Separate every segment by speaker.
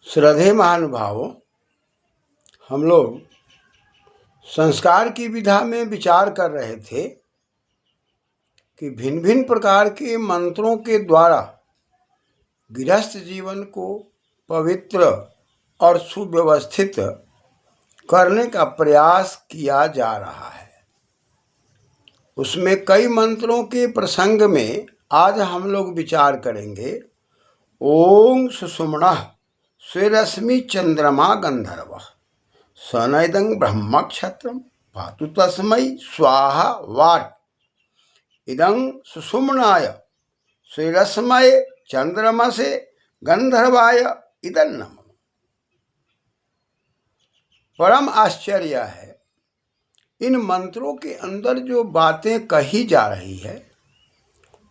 Speaker 1: श्रद्धेय महानुभावों, हम लोग संस्कार की विधा में विचार कर रहे थे कि भिन्न भिन्न प्रकार के मंत्रों के द्वारा गृहस्थ जीवन को पवित्र और सुव्यवस्थित करने का प्रयास किया जा रहा है। उसमें कई मंत्रों के प्रसंग में आज हम लोग विचार करेंगे। ओम सुषुम्नः स्वेरश्मि चंद्रमा गंधर्व सनैदं ब्रह्मक्षत्रम पातु तस्मै स्वाहा वाट इदं सुषुम्नाय स्वेरश्मये चंद्रमसे गंधर्वाय इदं नमः। परम आश्चर्य है, इन मंत्रों के अंदर जो बातें कही जा रही है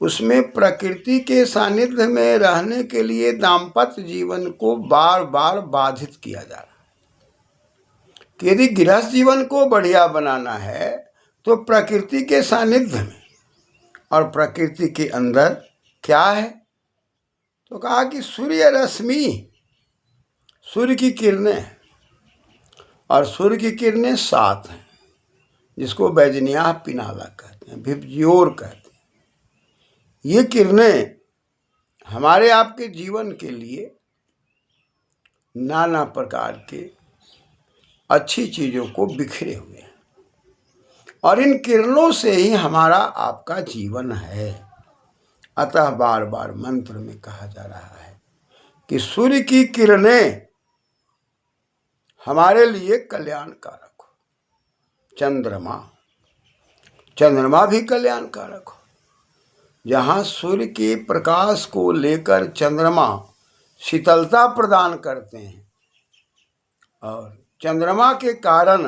Speaker 1: उसमें प्रकृति के सानिध्य में रहने के लिए दाम्पत्य जीवन को बार बार बाधित किया जा रहा है कि यदि गृहस्थ जीवन को बढ़िया बनाना है तो प्रकृति के सानिध्य में, और प्रकृति के अंदर क्या है तो कहा कि सूर्य रश्मि, सूर्य की किरणें, और सूर्य की किरणें 7 हैं जिसको बैजनिया पिनाला कहते हैं, भिप्जियोर कहते हैं। ये किरणें हमारे आपके जीवन के लिए नाना प्रकार के अच्छी चीज़ों को बिखरे हुए हैं, और इन किरणों से ही हमारा आपका जीवन है। अतः बार बार मंत्र में कहा जा रहा है कि सूर्य की किरणें हमारे लिए कल्याणकारक हो, चंद्रमा भी कल्याणकारक हो। जहाँ सूर्य के प्रकाश को लेकर चंद्रमा शीतलता प्रदान करते हैं, और चंद्रमा के कारण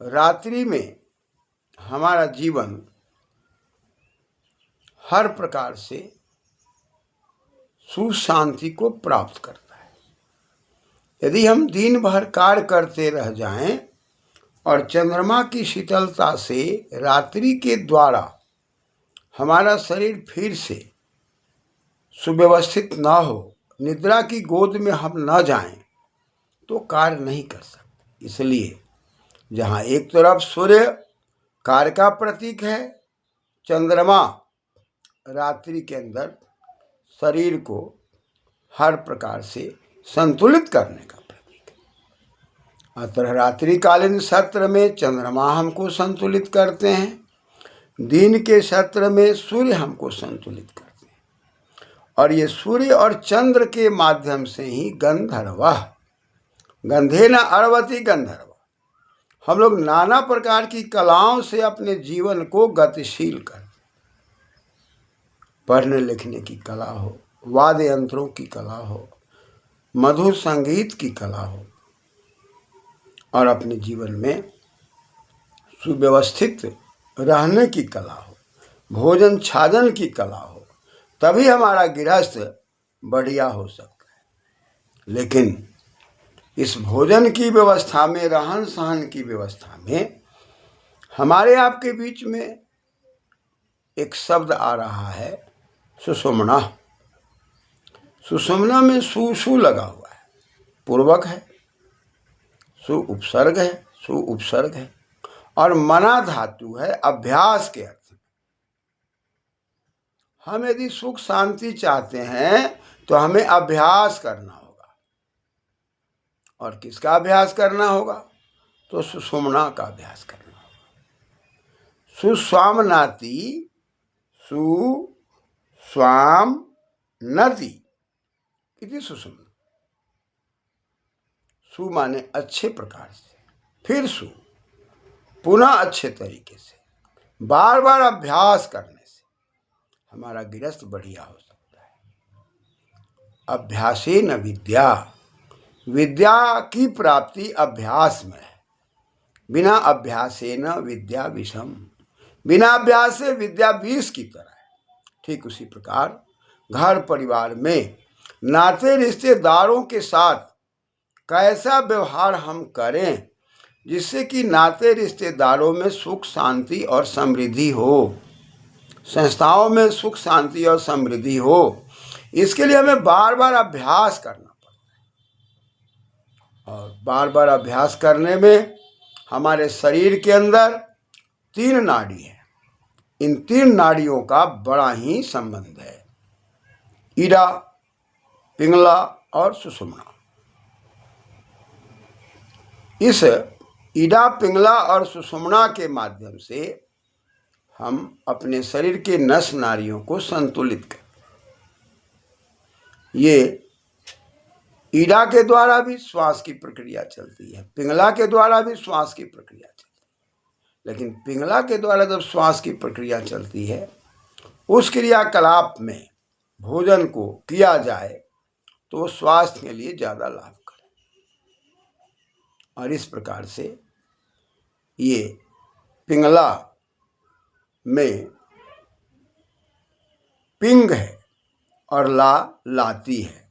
Speaker 1: रात्रि में हमारा जीवन हर प्रकार से सुख शांति को प्राप्त करता है। यदि हम दिन भर कार्य करते रह जाएं और चंद्रमा की शीतलता से रात्रि के द्वारा हमारा शरीर फिर से सुव्यवस्थित न हो, निद्रा की गोद में हम न जाएं, तो कार्य नहीं कर सकते। इसलिए जहाँ एक तरफ सूर्य कार्य का प्रतीक है, चंद्रमा रात्रि के अंदर शरीर को हर प्रकार से संतुलित करने का प्रतीक है। अतः रात्रिकालीन सत्र में चंद्रमा हमको संतुलित करते हैं, दिन के सत्र में सूर्य हमको संतुलित करते हैं, और ये सूर्य और चंद्र के माध्यम से ही गंधेन अर्वति गंधर्व, हम लोग नाना प्रकार की कलाओं से अपने जीवन को गतिशील करते हैं। पढ़ने लिखने की कला हो, वाद्य यंत्रों की कला हो, मधुर संगीत की कला हो, और अपने जीवन में सुव्यवस्थित रहने की कला हो, भोजन छाजन की कला हो, तभी हमारा गृहस्थ बढ़िया हो सकता है। लेकिन इस भोजन की व्यवस्था में, रहन सहन की व्यवस्था में हमारे आपके बीच में एक शब्द आ रहा है, सुषुम्ना। सुषुम्ना में सु लगा हुआ है, पूर्वक है, सु उपसर्ग है, और मना धातु है अभ्यास के अर्थ में। हम यदि सुख शांति चाहते हैं तो हमें अभ्यास करना होगा, और किसका अभ्यास करना होगा तो सुषुम्ना का अभ्यास करना होगा। सुस्वामनाति सुस्वामनति इति सुषुम्ना। सु माने अच्छे प्रकार से, फिर सु पुनः अच्छे तरीके से, बार बार अभ्यास करने से हमारा गृहस्थ बढ़िया हो सकता है। अभ्यासेन विद्या, विद्या की प्राप्ति अभ्यास में है। बिना अभ्यासेन विद्या विषम, बिना अभ्यास से विद्या विष की तरह है। ठीक उसी प्रकार घर परिवार में नाते रिश्तेदारों के साथ कैसा व्यवहार हम करें जिससे कि नाते रिश्तेदारों में सुख शांति और समृद्धि हो, संस्थाओं में सुख शांति और समृद्धि हो, इसके लिए हमें बार बार अभ्यास करना पड़ता है। और बार बार अभ्यास करने में हमारे शरीर के अंदर 3 नाड़ी है। इन 3 नाड़ियों का बड़ा ही संबंध है, ईड़ा, पिंगला और सुषुम्ना। इस ईड़ा, पिंगला और सुषुम्ना के माध्यम से हम अपने शरीर के नस नाड़ियों को संतुलित करते हैं। ये ईड़ा के द्वारा भी श्वास की प्रक्रिया चलती है, पिंगला के द्वारा भी श्वास की प्रक्रिया चलती है। लेकिन पिंगला के द्वारा जब श्वास की प्रक्रिया चलती है, उस क्रियाकलाप में भोजन को किया जाए तो स्वास्थ्य के लिए ज़्यादा लाभकारी। और इस प्रकार से ये पिंगला में पिंग है और ला लाती है।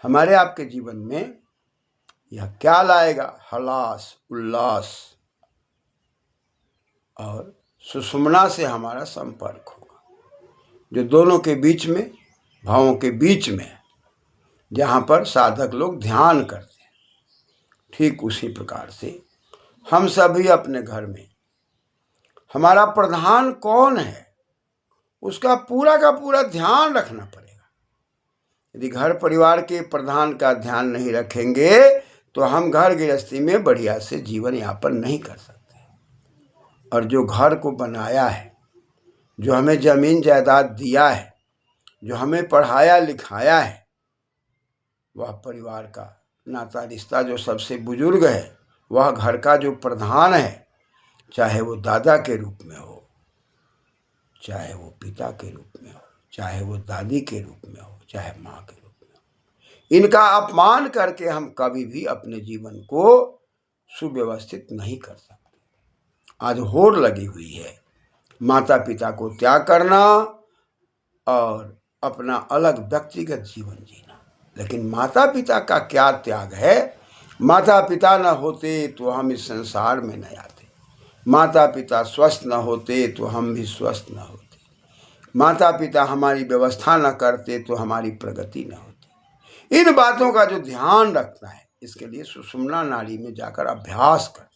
Speaker 1: हमारे आपके जीवन में यह क्या लाएगा? हलास, उल्लास। और सुषुम्ना से हमारा संपर्क होगा, जो दोनों के बीच में, भावों के बीच में, जहाँ पर साधक लोग ध्यान करते हैं। ठीक उसी प्रकार से हम सभी अपने घर में हमारा प्रधान कौन है, उसका पूरा का पूरा ध्यान रखना पड़ेगा। यदि घर परिवार के प्रधान का ध्यान नहीं रखेंगे तो हम घर गृहस्थी में बढ़िया से जीवन यापन नहीं कर सकते। और जो घर को बनाया है, जो हमें जमीन जायदाद दिया है, जो हमें पढ़ाया लिखाया है, वह परिवार का नाता रिश्ता जो सबसे बुजुर्ग है, वह घर का जो प्रधान है, चाहे वो दादा के रूप में हो, चाहे वो पिता के रूप में हो, चाहे वो दादी के रूप में हो, चाहे माँ के रूप में हो, इनका अपमान करके हम कभी भी अपने जीवन को सुव्यवस्थित नहीं कर सकते। आज होड़ लगी हुई है माता पिता को त्याग करना और अपना अलग व्यक्तिगत जीवन जीना। लेकिन माता पिता का क्या त्याग है? माता पिता न होते तो हम इस संसार में न आते, माता पिता स्वस्थ न होते तो हम भी स्वस्थ न होते, माता पिता हमारी व्यवस्था न करते तो हमारी प्रगति न होती। इन बातों का जो ध्यान रखना है, इसके लिए सुषुम्ना नाड़ी में जाकर अभ्यास करता है।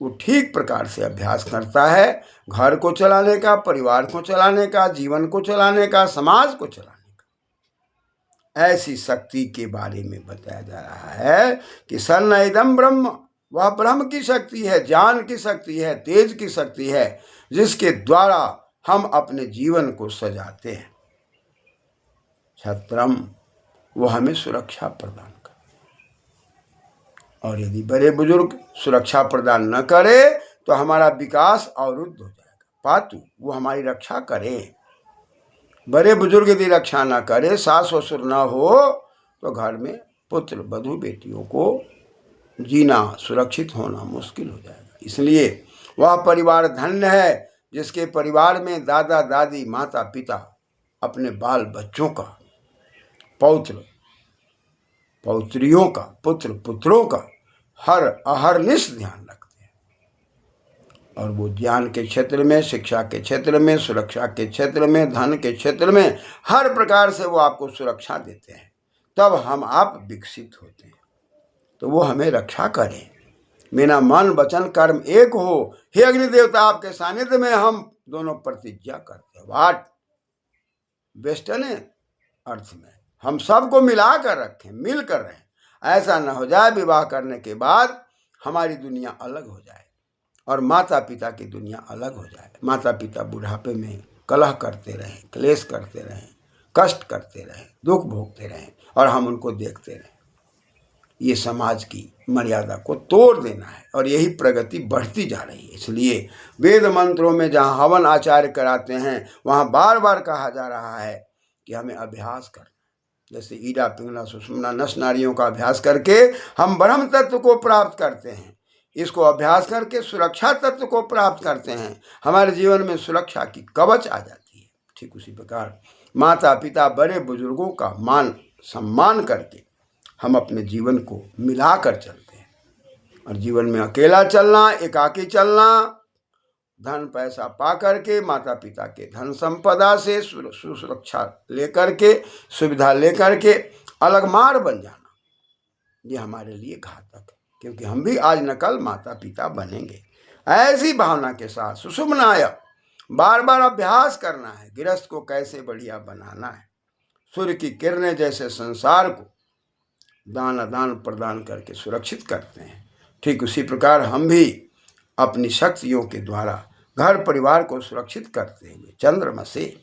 Speaker 1: वो ठीक प्रकार से अभ्यास करता है, घर को चलाने का, परिवार को चलाने का, जीवन को चलाने का, समाज को चलाने का। ऐसी शक्ति के बारे में बताया जा रहा है कि सन्न इदं ब्रह्म, वह ब्रह्म की शक्ति है, ज्ञान की शक्ति है, तेज की शक्ति है, जिसके द्वारा हम अपने जीवन को सजाते हैं। छत्रम, वो हमें सुरक्षा प्रदान करे। और यदि बड़े बुजुर्ग सुरक्षा प्रदान न करे तो हमारा विकास अवरुद्ध हो जाएगा। पातु, वो हमारी रक्षा करे। बड़े बुजुर्ग यदि रक्षा न करे, सास ससुर न हो, तो घर में पुत्र बधू बेटियों को जीना, सुरक्षित होना मुश्किल हो जाएगा। इसलिए वह परिवार धन्य है जिसके परिवार में दादा दादी, माता पिता अपने बाल बच्चों का, पौत्र पौत्रियों का, पुत्र पुत्रों का हर अहरनिश ध्यान रखते हैं। और वो ज्ञान के क्षेत्र में, शिक्षा के क्षेत्र में, सुरक्षा के क्षेत्र में, धन के क्षेत्र में, हर प्रकार से वो आपको सुरक्षा देते हैं। तब हम आप विकसित होते हैं। तो वो हमें रक्षा करें। मेरा मन वचन कर्म एक हो, हे अग्नि देवता, आपके सानिध्य में हम दोनों प्रतिज्ञा करते हैं। वाट वेस्टर्न अर्थ में हम सबको मिला कर रखें, मिल कर रहें। ऐसा न हो जाए विवाह करने के बाद हमारी दुनिया अलग हो जाए और माता पिता की दुनिया अलग हो जाए। माता पिता बुढ़ापे में कलह करते रहें, क्लेश करते रहें, कष्ट करते रहें, दुख भोगते रहें और हम उनको देखते रहें। ये समाज की मर्यादा को तोड़ देना है और यही प्रगति बढ़ती जा रही है। इसलिए वेद मंत्रों में जहाँ हवन आचार्य कराते हैं, वहाँ बार बार कहा जा रहा है कि हमें अभ्यास करना। जैसे ईड़ा, पिंगला, सुषुम्ना नस नाड़ियों का अभ्यास करके हम ब्रह्म तत्व को प्राप्त करते हैं। इसको अभ्यास करके सुरक्षा तत्व को प्राप्त करते हैं। हमारे जीवन में सुरक्षा की कवच आ जाती है। ठीक उसी प्रकार माता पिता, बड़े बुजुर्गों का मान सम्मान करके हम अपने जीवन को मिलाकर चलते हैं। और जीवन में अकेला चलना, एकाकी चलना, धन पैसा पा करके, माता पिता के धन संपदा से सुरक्षा लेकर के, सुविधा लेकर के अलग मार बन जाना, ये हमारे लिए घातक है, क्योंकि हम भी आज न कल माता पिता बनेंगे। ऐसी भावना के साथ सुषुम्नाय बार बार अभ्यास करना है। गृहस्थ को कैसे बढ़िया बनाना है। सूर्य की किरणें जैसे संसार को दान आदान प्रदान करके सुरक्षित करते हैं, ठीक उसी प्रकार हम भी अपनी शक्तियों के द्वारा घर परिवार को सुरक्षित करते हुए चंद्रमा से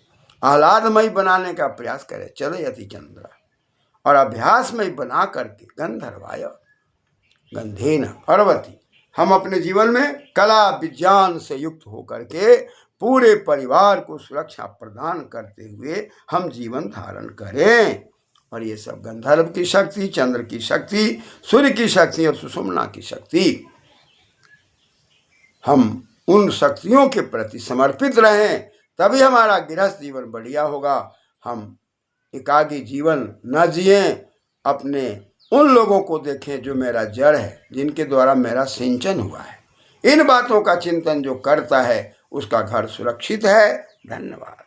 Speaker 1: आह्लादमय बनाने का प्रयास करें। चले यति चंद्र और अभ्यासमय बना करके गंधर्वाय गंधेन अर्वति, हम अपने जीवन में कला विज्ञान से युक्त होकर के पूरे परिवार को सुरक्षा प्रदान करते हुए हम जीवन धारण करें। और ये सब गंधर्व की शक्ति, चंद्र की शक्ति, सूर्य की शक्ति और सुषुम्ना की शक्ति, हम उन शक्तियों के प्रति समर्पित रहें, तभी हमारा गृहस्थ जीवन बढ़िया होगा। हम एकाकी जीवन न जिए, अपने उन लोगों को देखें जो मेरा जड़ है, जिनके द्वारा मेरा सिंचन हुआ है। इन बातों का चिंतन जो करता है उसका घर सुरक्षित है। धन्यवाद।